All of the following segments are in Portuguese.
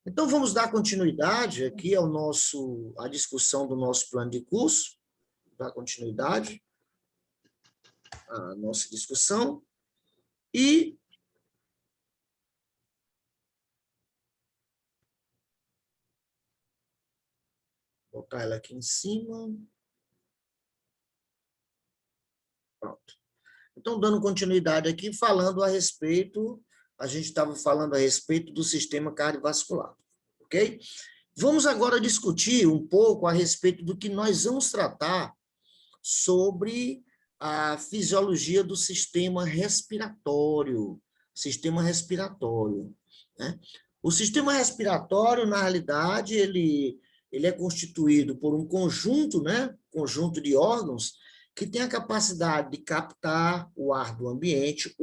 Então, vamos dar continuidade aqui à discussão do nosso plano de curso, dar continuidade à nossa discussão, e botar ela aqui em cima. Pronto. Então, dando continuidade aqui, a gente estava falando a respeito do sistema cardiovascular, ok? Vamos agora discutir um pouco a respeito do que nós vamos tratar sobre a fisiologia do sistema respiratório. Sistema respiratório, né? O sistema respiratório, na realidade, ele é constituído por um conjunto, né? Conjunto de órgãos que tem a capacidade de captar o ar do ambiente,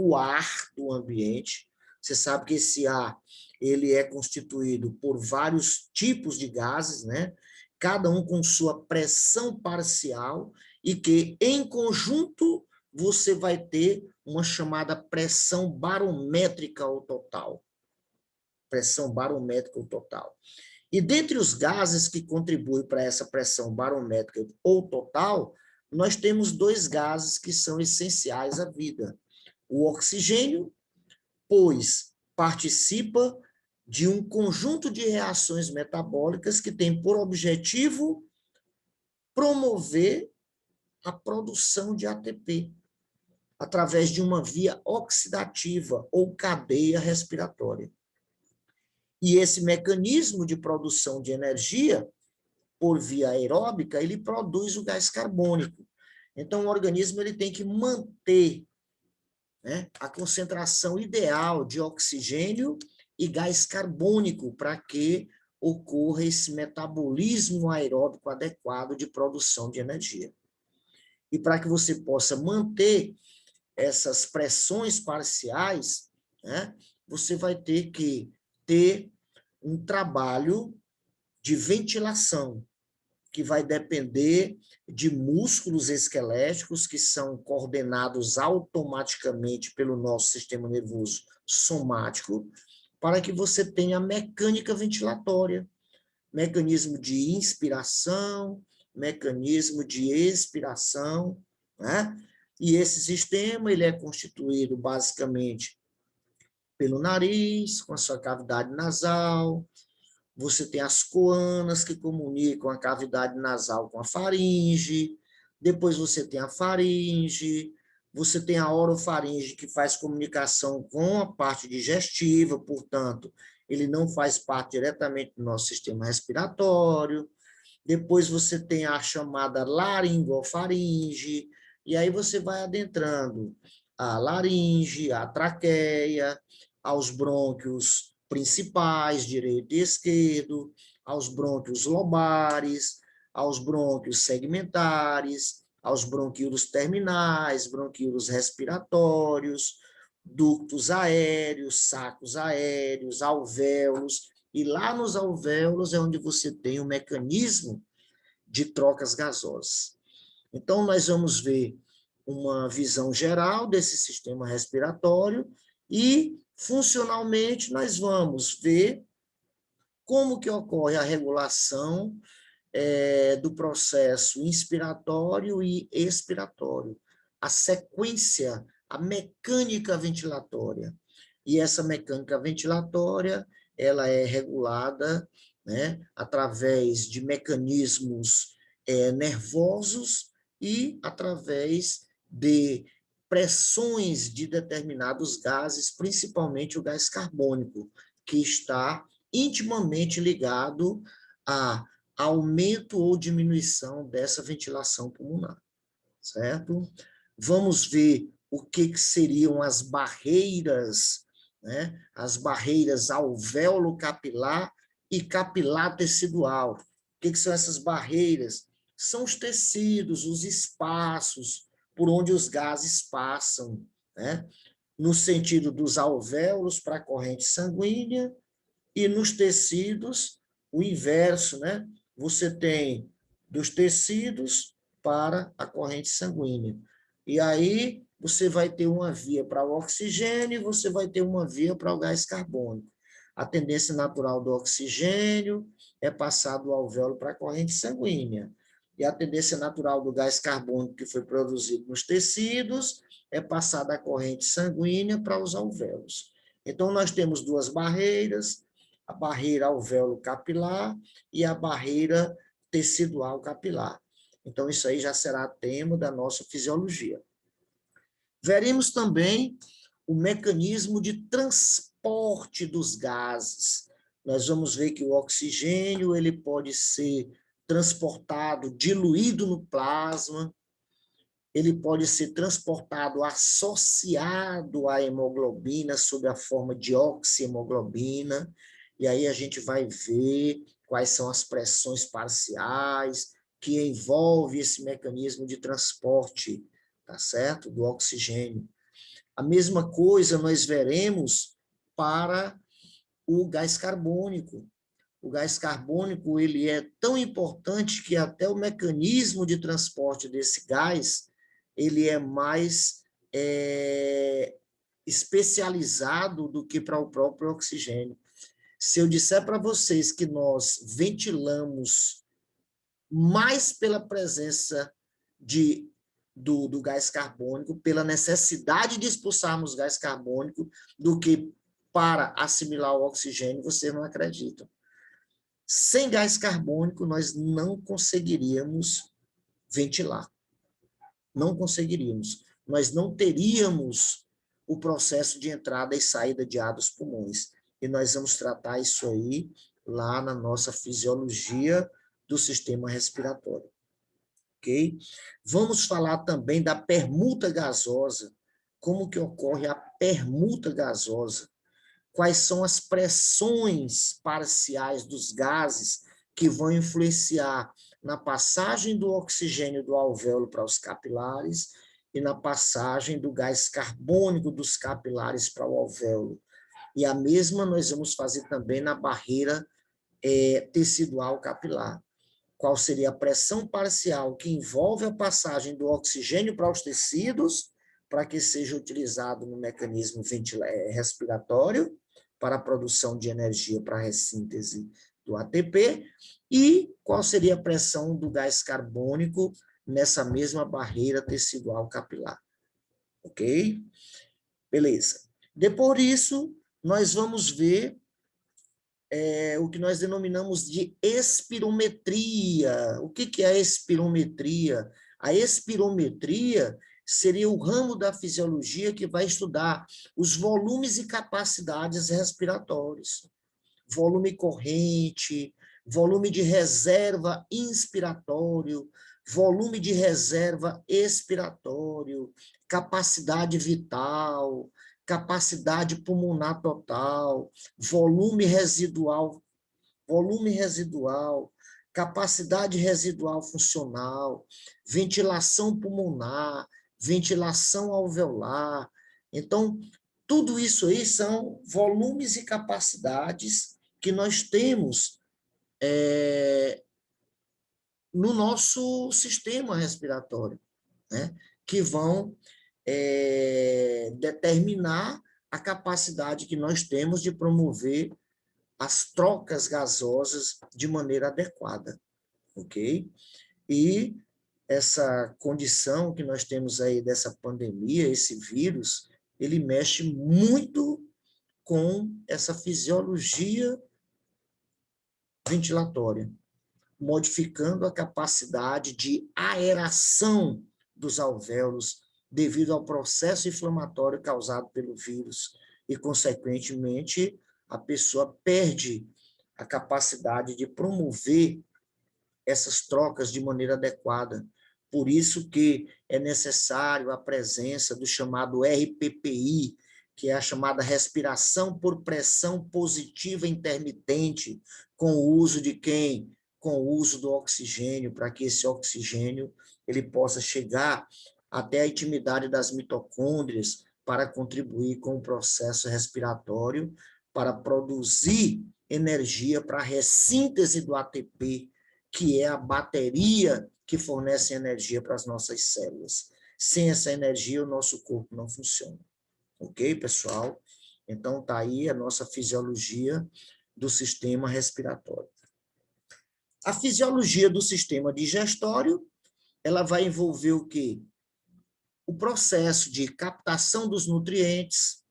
Você sabe que esse ar ele é constituído por vários tipos de gases, né? Cada um com sua pressão parcial, e que, em conjunto, você vai ter uma chamada pressão barométrica ao total. Pressão barométrica ao total. E dentre os gases que contribuem para essa pressão barométrica ou total, nós temos dois gases que são essenciais à vida. O oxigênio, pois participa de um conjunto de reações metabólicas que tem por objetivo promover a produção de ATP, através de uma via oxidativa ou cadeia respiratória. E esse mecanismo de produção de energia, por via aeróbica, ele produz o gás carbônico. Então, o organismo ele tem que manter, né, a concentração ideal de oxigênio e gás carbônico para que ocorra esse metabolismo aeróbico adequado de produção de energia. E para que você possa manter essas pressões parciais, né, você vai ter que ter um trabalho de ventilação, que vai depender de músculos esqueléticos que são coordenados automaticamente pelo nosso sistema nervoso somático, para que você tenha mecânica ventilatória, mecanismo de inspiração, mecanismo de expiração, né? E esse sistema ele é constituído basicamente pelo nariz, com a sua cavidade nasal. Você tem as coanas que comunicam a cavidade nasal com a faringe. Depois você tem a faringe. Você tem a orofaringe que faz comunicação com a parte digestiva, portanto, ele não faz parte diretamente do nosso sistema respiratório. Depois você tem a chamada laringofaringe, e aí você vai adentrando a laringe, a traqueia, aos brônquios principais, direito e esquerdo, aos brônquios lobares, aos brônquios segmentares, aos bronquíolos terminais, bronquíolos respiratórios, ductos aéreos, sacos aéreos, alvéolos, e lá nos alvéolos é onde você tem o mecanismo de trocas gasosas. Então, nós vamos ver uma visão geral desse sistema respiratório e, funcionalmente, nós vamos ver como que ocorre a regulação do processo inspiratório e expiratório, a sequência, a mecânica ventilatória. E essa mecânica ventilatória, ela é regulada, né, através de mecanismos nervosos e através de pressões de determinados gases, principalmente o gás carbônico, que está intimamente ligado a aumento ou diminuição dessa ventilação pulmonar, certo? Vamos ver o que seriam as barreiras, né? As barreiras alvéolo-capilar e capilar tecidual. O que são essas barreiras? São os tecidos, os espaços por onde os gases passam, né? No sentido dos alvéolos para a corrente sanguínea e nos tecidos, o inverso, né? Você tem dos tecidos para a corrente sanguínea. E aí você vai ter uma via para o oxigênio e você vai ter uma via para o gás carbônico. A tendência natural do oxigênio é passar do alvéolo para a corrente sanguínea. E a tendência natural do gás carbônico que foi produzido nos tecidos é passar da corrente sanguínea para os alvéolos. Então, nós temos duas barreiras, a barreira alvéolo capilar e a barreira tecidual capilar. Então, isso aí já será tema da nossa fisiologia. Veremos também o mecanismo de transporte dos gases. Nós vamos ver que o oxigênio ele pode ser transportado, diluído no plasma, ele pode ser transportado associado à hemoglobina sob a forma de oxihemoglobina, e aí a gente vai ver quais são as pressões parciais que envolve esse mecanismo de transporte, tá certo? Do oxigênio. A mesma coisa nós veremos para o gás carbônico. O gás carbônico ele é tão importante que até o mecanismo de transporte desse gás ele é mais especializado do que para o próprio oxigênio. Se eu disser para vocês que nós ventilamos mais pela presença do gás carbônico, pela necessidade de expulsarmos gás carbônico, do que para assimilar o oxigênio, vocês não acreditam. Sem gás carbônico, nós não conseguiríamos ventilar. Não conseguiríamos. Nós não teríamos o processo de entrada e saída de ar dos pulmões. E nós vamos tratar isso aí lá na nossa fisiologia do sistema respiratório. Ok? Vamos falar também da permuta gasosa. Como que ocorre a permuta gasosa? Quais são as pressões parciais dos gases que vão influenciar na passagem do oxigênio do alvéolo para os capilares e na passagem do gás carbônico dos capilares para o alvéolo. E a mesma nós vamos fazer também na barreira tecidual capilar. Qual seria a pressão parcial que envolve a passagem do oxigênio para os tecidos, para que seja utilizado no mecanismo respiratório, para a produção de energia para a ressíntese do ATP, e qual seria a pressão do gás carbônico nessa mesma barreira tecidual capilar. Ok? Beleza. Depois disso, nós vamos ver o que nós denominamos de espirometria. O que é a espirometria? A espirometria seria o ramo da fisiologia que vai estudar os volumes e capacidades respiratórios. Volume corrente, volume de reserva inspiratório, volume de reserva expiratório, capacidade vital, capacidade pulmonar total, volume residual, capacidade residual funcional, ventilação pulmonar, ventilação alveolar. Então, tudo isso aí são volumes e capacidades que nós temos no nosso sistema respiratório, né? Que vão determinar a capacidade que nós temos de promover as trocas gasosas de maneira adequada, ok? E essa condição que nós temos aí dessa pandemia, esse vírus, ele mexe muito com essa fisiologia ventilatória, modificando a capacidade de aeração dos alvéolos devido ao processo inflamatório causado pelo vírus e, consequentemente, a pessoa perde a capacidade de promover essas trocas de maneira adequada. Por isso que é necessário a presença do chamado RPPI, que é a chamada respiração por pressão positiva intermitente, com o uso de quem? Com o uso do oxigênio, para que esse oxigênio ele possa chegar até a intimidade das mitocôndrias para contribuir com o processo respiratório, para produzir energia para a ressíntese do ATP, que é a bateria que fornece energia para as nossas células. Sem essa energia, o nosso corpo não funciona. Ok, pessoal? Então, está aí a nossa fisiologia do sistema respiratório. A fisiologia do sistema digestório, ela vai envolver o quê? O processo de captação dos nutrientes,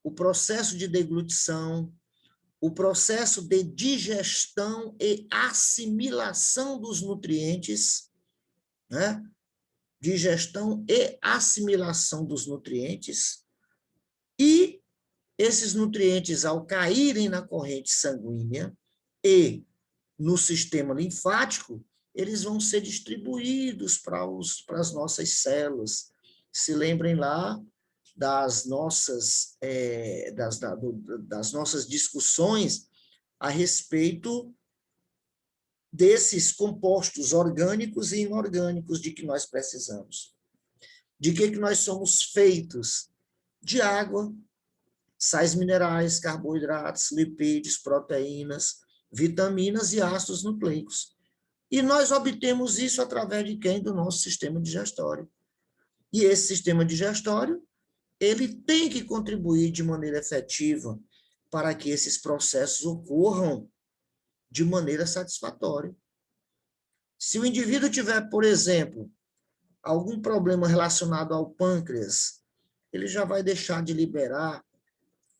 o processo de deglutição, o processo de digestão e assimilação dos nutrientes, né? Digestão e assimilação dos nutrientes, e esses nutrientes, ao caírem na corrente sanguínea e no sistema linfático, eles vão ser distribuídos para as nossas células. Se lembrem lá das nossas, das nossas discussões a respeito desses compostos orgânicos e inorgânicos de que nós precisamos. De que nós somos feitos? De água, sais minerais, carboidratos, lipídios, proteínas, vitaminas e ácidos nucleicos. E nós obtemos isso através de quem? Do nosso sistema digestório. E esse sistema digestório, ele tem que contribuir de maneira efetiva para que esses processos ocorram de maneira satisfatória. Se o indivíduo tiver, por exemplo, algum problema relacionado ao pâncreas, ele já vai deixar de liberar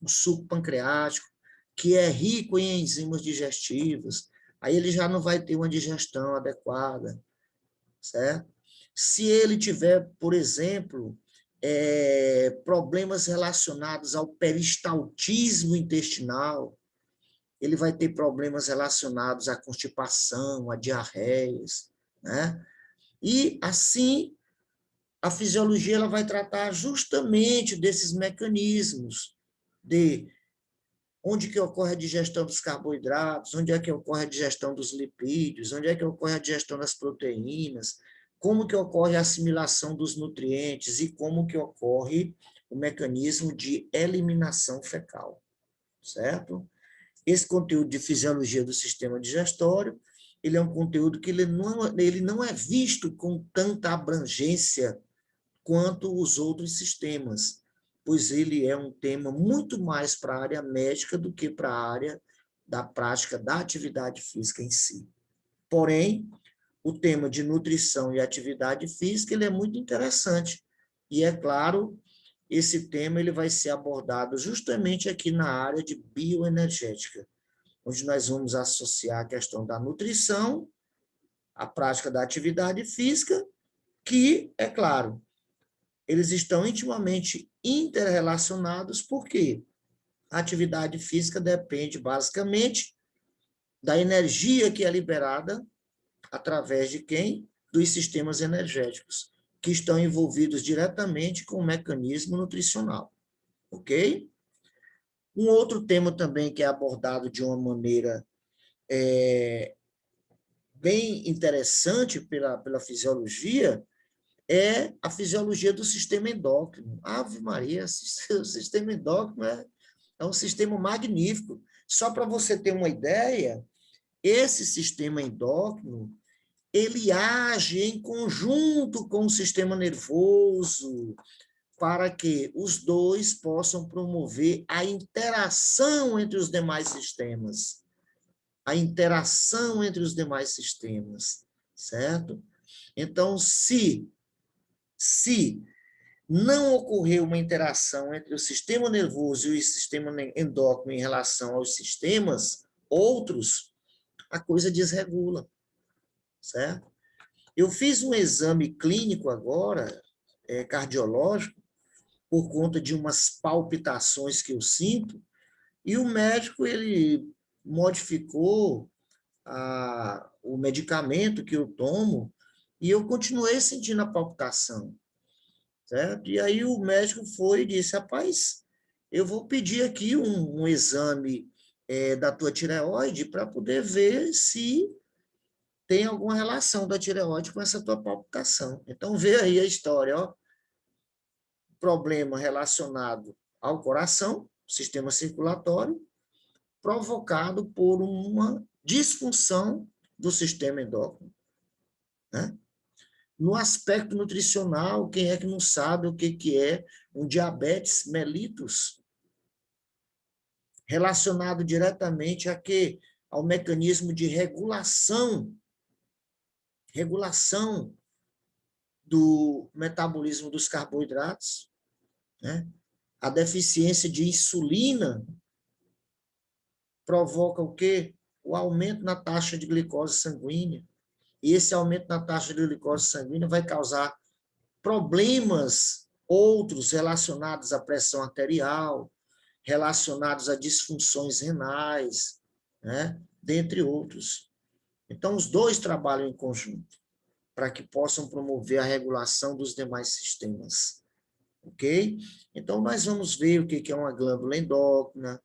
o suco pancreático, que é rico em enzimas digestivas, aí ele já não vai ter uma digestão adequada, certo? Se ele tiver, por exemplo, problemas relacionados ao peristaltismo intestinal, ele vai ter problemas relacionados à constipação, a diarreias, né? E, assim, a fisiologia ela vai tratar justamente desses mecanismos de onde que ocorre a digestão dos carboidratos, onde é que ocorre a digestão dos lipídios, onde é que ocorre a digestão das proteínas, como que ocorre a assimilação dos nutrientes e como que ocorre o mecanismo de eliminação fecal, certo? Esse conteúdo de fisiologia do sistema digestório, ele é um conteúdo que ele não é visto com tanta abrangência quanto os outros sistemas, pois ele é um tema muito mais para a área médica do que para a área da prática da atividade física em si. Porém, o tema de nutrição e atividade física ele é muito interessante. E, é claro, esse tema ele vai ser abordado justamente aqui na área de bioenergética, onde nós vamos associar a questão da nutrição, a prática da atividade física, que, é claro, eles estão intimamente interrelacionados, porque a atividade física depende, basicamente, da energia que é liberada através de quem? Dos sistemas energéticos, que estão envolvidos diretamente com o mecanismo nutricional. Ok? Um outro tema também que é abordado de uma maneira bem interessante pela fisiologia é a fisiologia do sistema endócrino. Ave Maria, o sistema endócrino é um sistema magnífico. Só para você ter uma ideia, esse sistema endócrino, ele age em conjunto com o sistema nervoso para que os dois possam promover a interação entre os demais sistemas. A interação entre os demais sistemas, certo? Então, se não ocorrer uma interação entre o sistema nervoso e o sistema endócrino em relação aos sistemas outros, a coisa desregula, certo? Eu fiz um exame clínico agora, cardiológico, por conta de umas palpitações que eu sinto, e o médico, ele modificou o medicamento que eu tomo, e eu continuei sentindo a palpitação, certo? E aí o médico foi e disse, rapaz, eu vou pedir aqui um exame da tua tireoide para poder ver se tem alguma relação da tireoide com essa tua palpitação. Então, vê aí a história, ó. Problema relacionado ao coração, sistema circulatório, provocado por uma disfunção do sistema endócrino, né? No aspecto nutricional, quem é que não sabe o que é um diabetes mellitus? relacionado diretamente ao mecanismo de regulação do metabolismo dos carboidratos, né? A deficiência de insulina provoca o quê? O aumento na taxa de glicose sanguínea. E esse aumento na taxa de glicose sanguínea vai causar problemas outros relacionados à pressão arterial, relacionados a disfunções renais, né? Dentre outros. Então, os dois trabalham em conjunto para que possam promover a regulação dos demais sistemas. Ok? Então, nós vamos ver o que é uma glândula endócrina,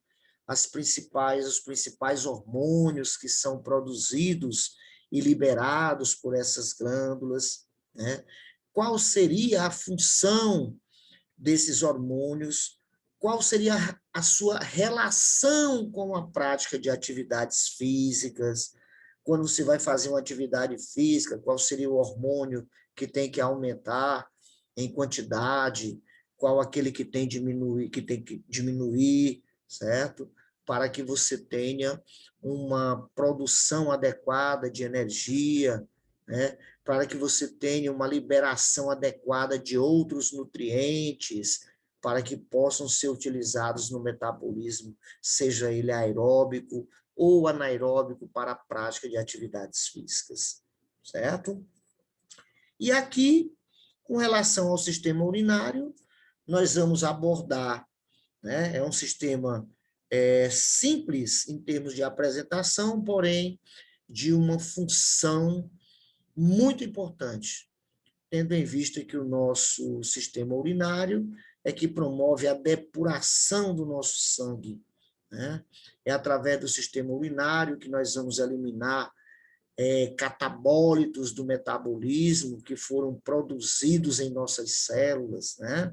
os principais hormônios que são produzidos e liberados por essas glândulas, né? Qual seria a função desses hormônios? Qual seria a sua relação com a prática de atividades físicas? Quando você vai fazer uma atividade física, qual seria o hormônio que tem que aumentar em quantidade? Qual aquele que tem que diminuir, certo? Para que você tenha uma produção adequada de energia, né? Para que você tenha uma liberação adequada de outros nutrientes, para que possam ser utilizados no metabolismo, seja ele aeróbico ou anaeróbico para a prática de atividades físicas, certo? E aqui, com relação ao sistema urinário, nós vamos abordar, né? É um sistema simples em termos de apresentação, porém de uma função muito importante, tendo em vista que o nosso sistema urinário é que promove a depuração do nosso sangue, né? É através do sistema urinário que nós vamos eliminar catabólitos do metabolismo que foram produzidos em nossas células, né?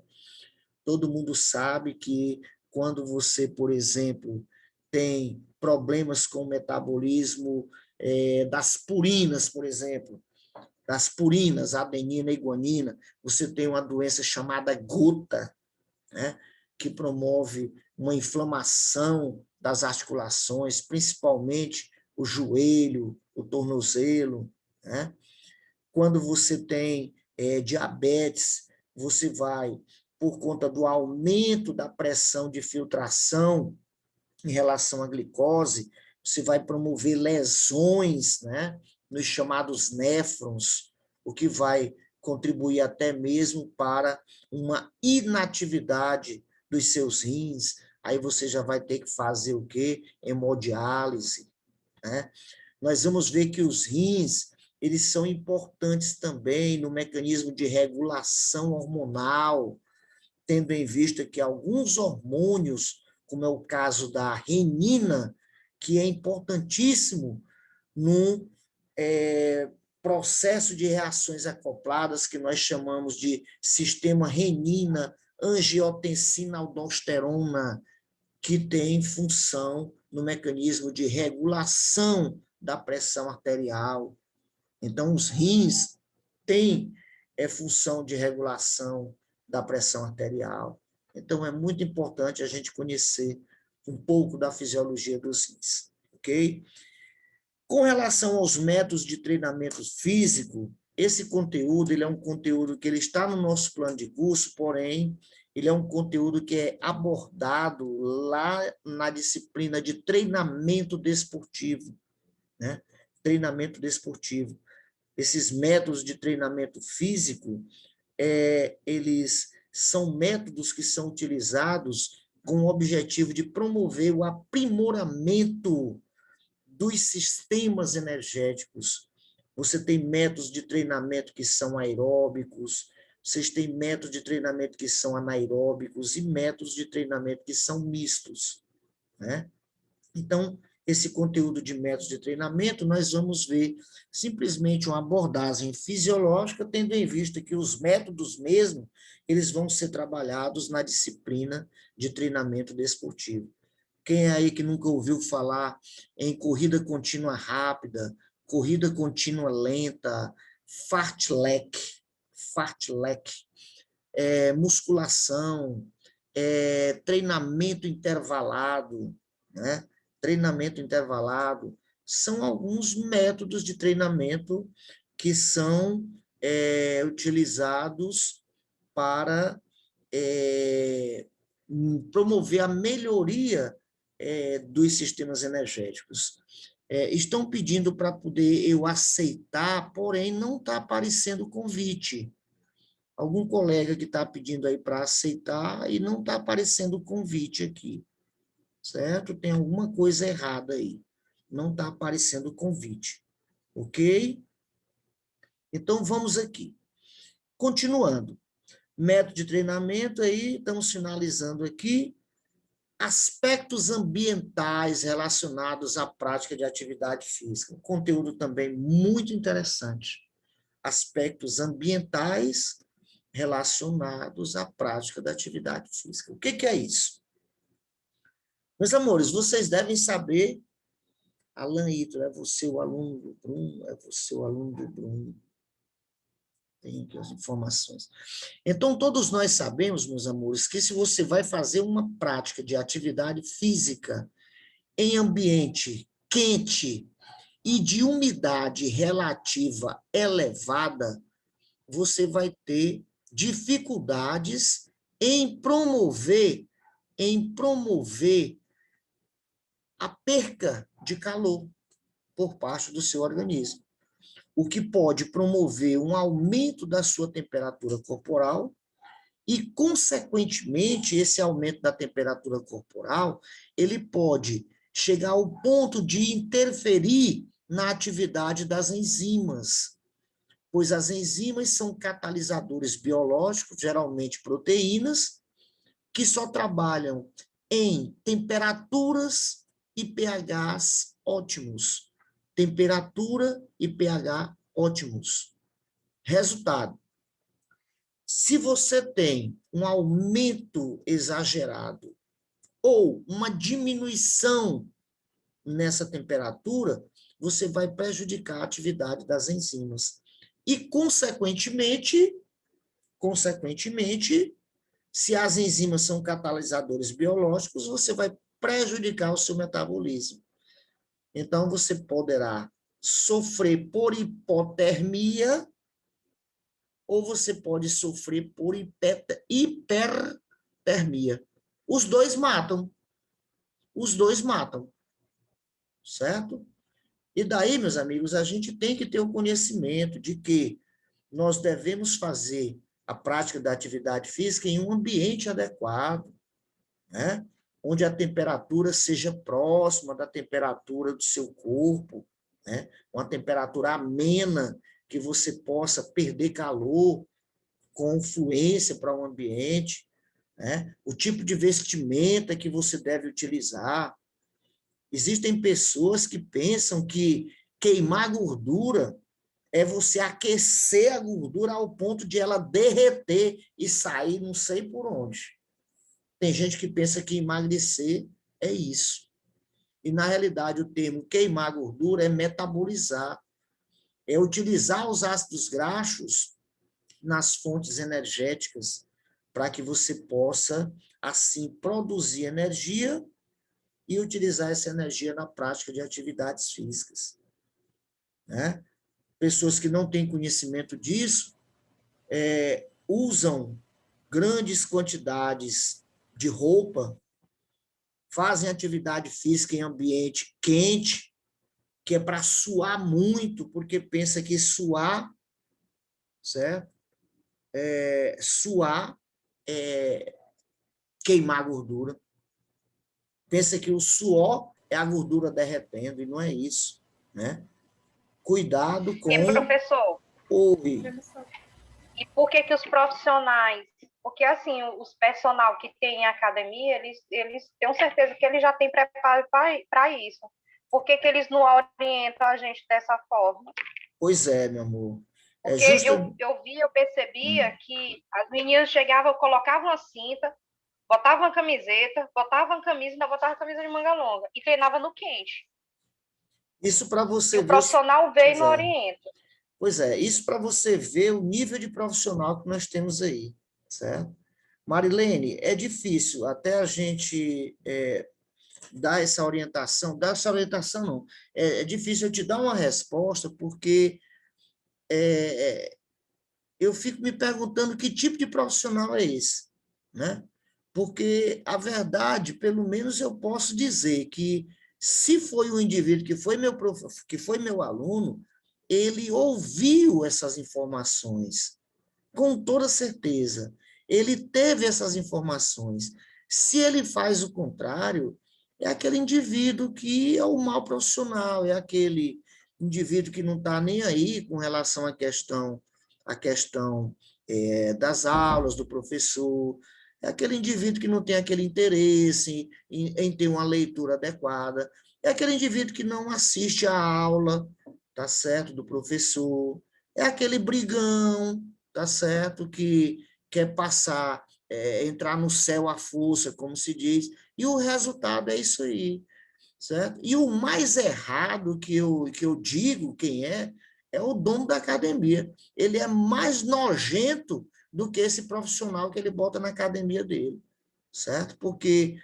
Todo mundo sabe que quando você, por exemplo, tem problemas com o metabolismo das purinas, por exemplo, das purinas, adenina e guanina, você tem uma doença chamada gota, né, que promove uma inflamação das articulações, principalmente o joelho, o tornozelo, né? Quando você tem diabetes, você vai, por conta do aumento da pressão de filtração em relação à glicose, você vai promover lesões, né, nos chamados néfrons, o que vai contribuir até mesmo para uma inatividade dos seus rins. Aí você já vai ter que fazer o quê? Hemodiálise, né? Nós vamos ver que os rins, eles são importantes também no mecanismo de regulação hormonal, tendo em vista que alguns hormônios, como é o caso da renina, que é importantíssimo no processo de reações acopladas, que nós chamamos de sistema renina-angiotensina-aldosterona, que tem função no mecanismo de regulação da pressão arterial. Então, os rins têm função de regulação da pressão arterial. Então, é muito importante a gente conhecer um pouco da fisiologia dos rins, ok? Com relação aos métodos de treinamento físico, esse conteúdo ele é um conteúdo que ele está no nosso plano de curso, porém, ele é um conteúdo que é abordado lá na disciplina de treinamento desportivo, né? Treinamento desportivo. Esses métodos de treinamento físico, eles são métodos que são utilizados com o objetivo de promover o aprimoramento dos sistemas energéticos. Você tem métodos de treinamento que são aeróbicos, vocês têm métodos de treinamento que são anaeróbicos e métodos de treinamento que são mistos, né? Então, esse conteúdo de métodos de treinamento, nós vamos ver simplesmente uma abordagem fisiológica, tendo em vista que os métodos mesmo, eles vão ser trabalhados na disciplina de treinamento desportivo. Quem é aí que nunca ouviu falar em corrida contínua rápida, corrida contínua lenta, fartlek, musculação, treinamento intervalado, né? Treinamento intervalado, são alguns métodos de treinamento que são utilizados para promover a melhoria dos sistemas energéticos. Estão pedindo para poder eu aceitar, porém não está aparecendo convite. Algum colega que está pedindo aí para aceitar e não está aparecendo convite aqui, certo? Tem alguma coisa errada aí. Não está aparecendo convite, ok? Então, vamos aqui. Continuando. Método de treinamento aí, estamos finalizando aqui. Aspectos ambientais relacionados à prática de atividade física. Um conteúdo também muito interessante. Aspectos ambientais relacionados à prática da atividade física. O que é isso? Meus amores, vocês devem saber, Alan Ito, é você o aluno do Bruno, é você o aluno do Bruno. Tem aqui as informações. Então, todos nós sabemos, meus amores, que se você vai fazer uma prática de atividade física em ambiente quente e de umidade relativa elevada, você vai ter dificuldades em promover a perca de calor por parte do seu organismo, o que pode promover um aumento da sua temperatura corporal e, consequentemente, esse aumento da temperatura corporal, ele pode chegar ao ponto de interferir na atividade das enzimas, pois as enzimas são catalisadores biológicos, geralmente proteínas, que só trabalham em temperaturas e pHs ótimos. Temperatura e pH ótimos. Resultado: se você tem um aumento exagerado ou uma diminuição nessa temperatura, você vai prejudicar a atividade das enzimas. E, consequentemente, se as enzimas são catalisadores biológicos, você vai prejudicar o seu metabolismo. Então, você poderá sofrer por hipotermia ou você pode sofrer por hipertermia. Os dois matam. Os dois matam. Certo? E daí, meus amigos, a gente tem que ter o conhecimento de que nós devemos fazer a prática da atividade física em um ambiente adequado, né? Onde a temperatura seja próxima da temperatura do seu corpo, né? Uma temperatura amena, que você possa perder calor com fluência para o ambiente, né? O tipo de vestimenta que você deve utilizar. Existem pessoas que pensam que queimar gordura é você aquecer a gordura ao ponto de ela derreter e sair não sei por onde. Tem gente que pensa que emagrecer é isso. E, na realidade, o termo queimar gordura é metabolizar, é utilizar os ácidos graxos nas fontes energéticas para que você possa, assim, produzir energia e utilizar essa energia na prática de atividades físicas. Né? Pessoas que não têm conhecimento disso usam grandes quantidades de roupa, fazem atividade física em ambiente quente, que é para suar muito, porque pensa que suar, certo? Suar é queimar gordura. Pensa que o suor é a gordura derretendo, e não é isso, né? Cuidado com... E, professor? Oi. E por que os profissionais... Porque, assim, os personal que tem em academia, eles tenho certeza que eles já têm preparo para isso. Por que eles não orientam a gente dessa forma? Pois é, meu amor. Porque eu percebia que as meninas chegavam, colocavam a cinta, botavam a camiseta, botavam a camisa, ainda botavam a camisa de manga longa e treinava no quente. Isso para você ver. O profissional veio e não orienta. Pois é, isso para você ver o nível de profissional que nós temos aí, certo? Marilene, é difícil até a gente dar essa orientação, não, é difícil eu te dar uma resposta, porque eu fico me perguntando que tipo de profissional é esse, né? Porque a verdade, pelo menos eu posso dizer que se foi um indivíduo que foi meu aluno, ele ouviu essas informações, com toda certeza. Ele teve essas informações. Se ele faz o contrário, é aquele indivíduo que é o mau profissional, é aquele indivíduo que não está nem aí com relação à questão das aulas do professor, é aquele indivíduo que não tem aquele interesse em ter uma leitura adequada, é aquele indivíduo que não assiste à aula, tá certo, do professor, é aquele brigão, tá certo, que quer passar, entrar no céu à força, como se diz, e o resultado é isso aí, certo? E o mais errado que eu digo quem é o dono da academia. Ele é mais nojento do que esse profissional que ele bota na academia dele, certo? Porque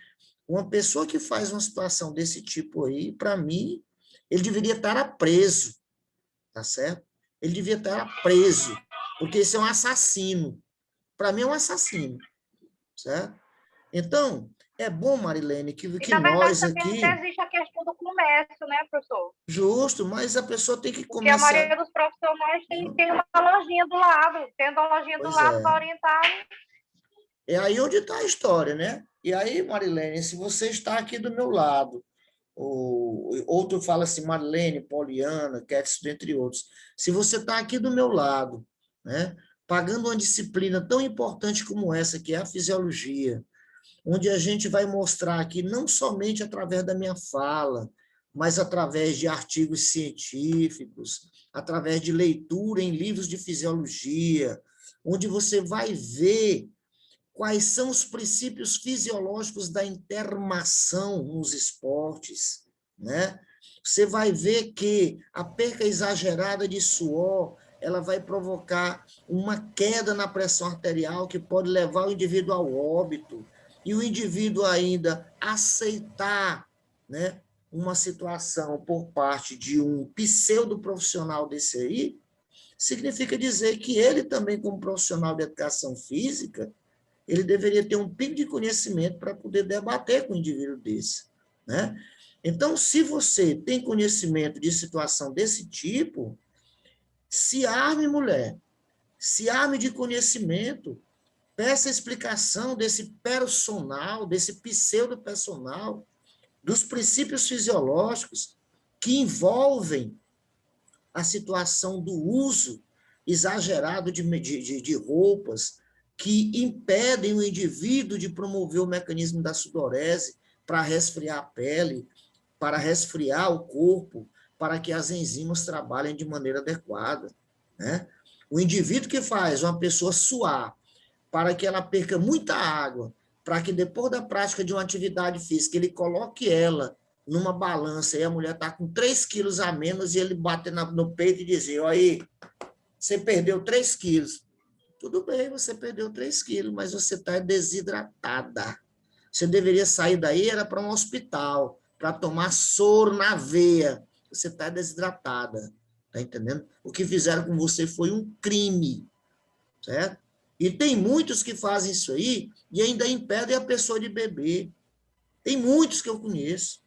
uma pessoa que faz uma situação desse tipo aí, para mim, ele deveria estar preso, tá certo? Ele devia estar preso, porque esse é um assassino. Para mim é um assassino, certo? Então, é bom, Marilene, que, E, que na verdade, nós também aqui, existe a questão do comércio, né, professor? justo, mas a pessoa tem que Porque a começar. maioria dos profissionais tem uma lojinha do lado, tendo uma lojinha do Pois lado é. para orientar. É aí onde está a história, né? E aí, Marilene, se você está aqui do meu lado, ou outro fala assim, Marilene, Poliana, Ketsu, dentre outros. Se você está aqui do meu lado, né, pagando uma disciplina tão importante como essa, que é a fisiologia, onde a gente vai mostrar aqui, não somente através da minha fala, mas através de artigos científicos, através de leitura em livros de fisiologia, onde você vai ver quais são os princípios fisiológicos da intermação nos esportes, né? Você vai ver que a perca exagerada de suor, ela vai provocar uma queda na pressão arterial que pode levar o indivíduo ao óbito, e o indivíduo ainda aceitar, né, uma situação por parte de um pseudo profissional desse aí, significa dizer que ele também, como profissional de educação física, ele deveria ter um pingo de conhecimento para poder debater com um indivíduo desse, né? Então, se você tem conhecimento de situação desse tipo, se arme, mulher, se arme de conhecimento, peça explicação desse personal, desse pseudo-personal, dos princípios fisiológicos que envolvem a situação do uso exagerado de roupas que impedem o indivíduo de promover o mecanismo da sudorese para resfriar a pele, para resfriar o corpo, para que as enzimas trabalhem de maneira adequada, né? O indivíduo que faz uma pessoa suar para que ela perca muita água, para que depois da prática de uma atividade física ele coloque ela numa balança e a mulher está com 3 quilos a menos e ele bater no peito e dizer, olha aí, você perdeu 3 quilos. Tudo bem, você perdeu 3 quilos, mas você está desidratada. Você deveria sair daí, era para um hospital, para tomar soro na veia. Você está desidratada, tá entendendo? O que fizeram com você foi um crime, certo? E tem muitos que fazem isso aí e ainda impedem a pessoa de beber. Tem muitos que eu conheço.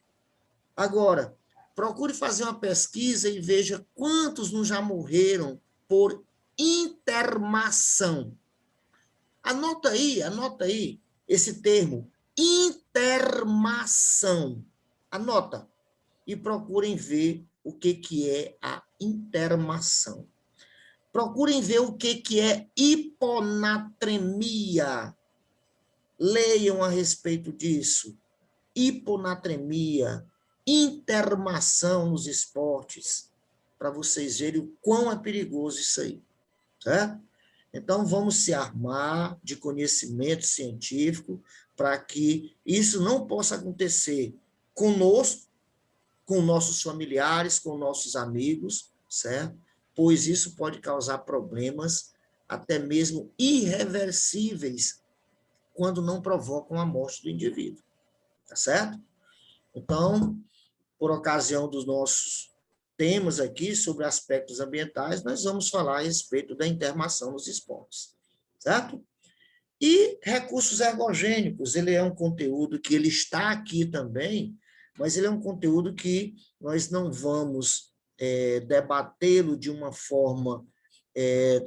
Agora, procure fazer uma pesquisa e veja quantos não já morreram por intermação. Anota aí esse termo, intermação. Anota e procurem ver o que é a intermação. Procurem ver o que é hiponatremia. Leiam a respeito disso. Hiponatremia, intermação nos esportes, para vocês verem o quão é perigoso isso aí, certo? Então, vamos se armar de conhecimento científico para que isso não possa acontecer conosco, com nossos familiares, com nossos amigos, certo? Pois isso pode causar problemas até mesmo irreversíveis quando não provocam a morte do indivíduo, tá certo? Então, por ocasião dos nossos temas aqui sobre aspectos ambientais, nós vamos falar a respeito da intermação nos esportes, certo? E recursos ergogênicos, ele é um conteúdo que ele está aqui também, mas ele é um conteúdo que nós não vamos debatê-lo de uma forma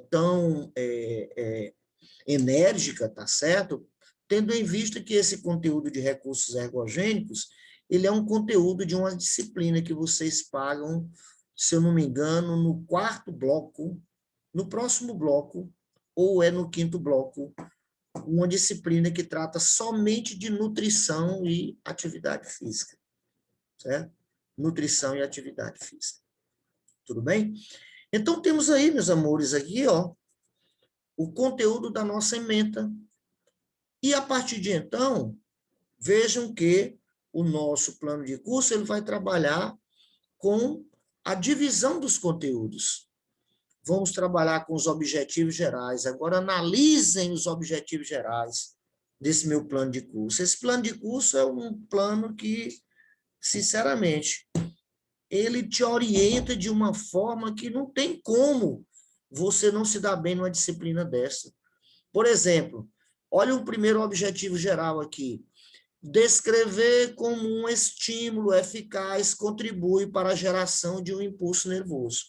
tão enérgica, tá certo? Tendo em vista que esse conteúdo de recursos ergogênicos, ele é um conteúdo de uma disciplina que vocês pagam, se eu não me engano, no 4º bloco, no próximo bloco, ou é no 5º bloco, uma disciplina que trata somente de nutrição e atividade física, certo? Nutrição e atividade física. Tudo bem? Então, temos aí, meus amores, aqui, ó, o conteúdo da nossa ementa. E, a partir de então, vejam que o nosso plano de curso ele vai trabalhar com a divisão dos conteúdos. Vamos trabalhar com os objetivos gerais. Agora, analisem os objetivos gerais desse meu plano de curso. Esse plano de curso é um plano que, sinceramente, ele te orienta de uma forma que não tem como você não se dar bem numa disciplina dessa. Por exemplo, olha o primeiro objetivo geral aqui. Descrever como um estímulo eficaz contribui para a geração de um impulso nervoso.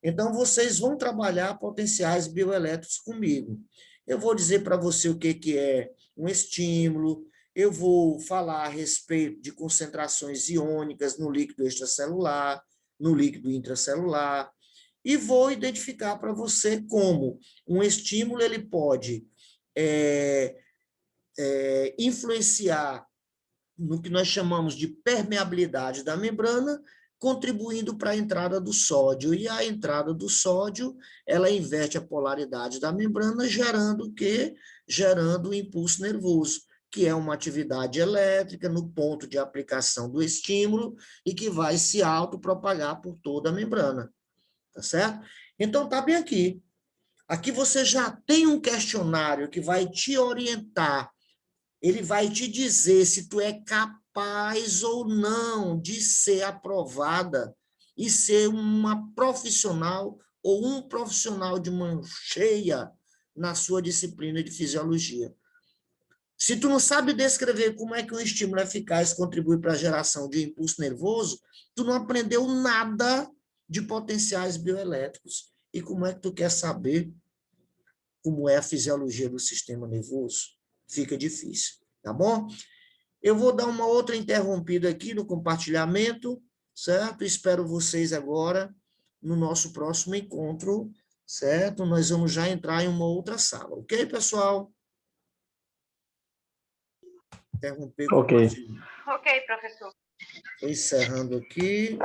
Então, vocês vão trabalhar potenciais bioelétricos comigo. Eu vou dizer para você o que é um estímulo, eu vou falar a respeito de concentrações iônicas no líquido extracelular, no líquido intracelular, e vou identificar para você como um estímulo ele pode influenciar no que nós chamamos de permeabilidade da membrana, contribuindo para a entrada do sódio. E a entrada do sódio, ela inverte a polaridade da membrana, gerando o quê? Gerando o impulso nervoso, que é uma atividade elétrica no ponto de aplicação do estímulo e que vai se autopropagar por toda a membrana. Tá certo? Então, tá bem aqui. Aqui você já tem um questionário que vai te orientar. Ele vai te dizer se tu é capaz ou não de ser aprovada e ser uma profissional ou um profissional de mão cheia na sua disciplina de fisiologia. Se tu não sabe descrever como é que um estímulo eficaz contribui para a geração de impulso nervoso, tu não aprendeu nada de potenciais bioelétricos. E como é que tu quer saber como é a fisiologia do sistema nervoso? Fica difícil, tá bom? Eu vou dar uma outra interrompida aqui no compartilhamento, certo? Espero vocês agora no nosso próximo encontro, certo? Nós vamos já entrar em uma outra sala, ok, pessoal? Interromper o compartilhamento. Ok, professor. Estou encerrando aqui.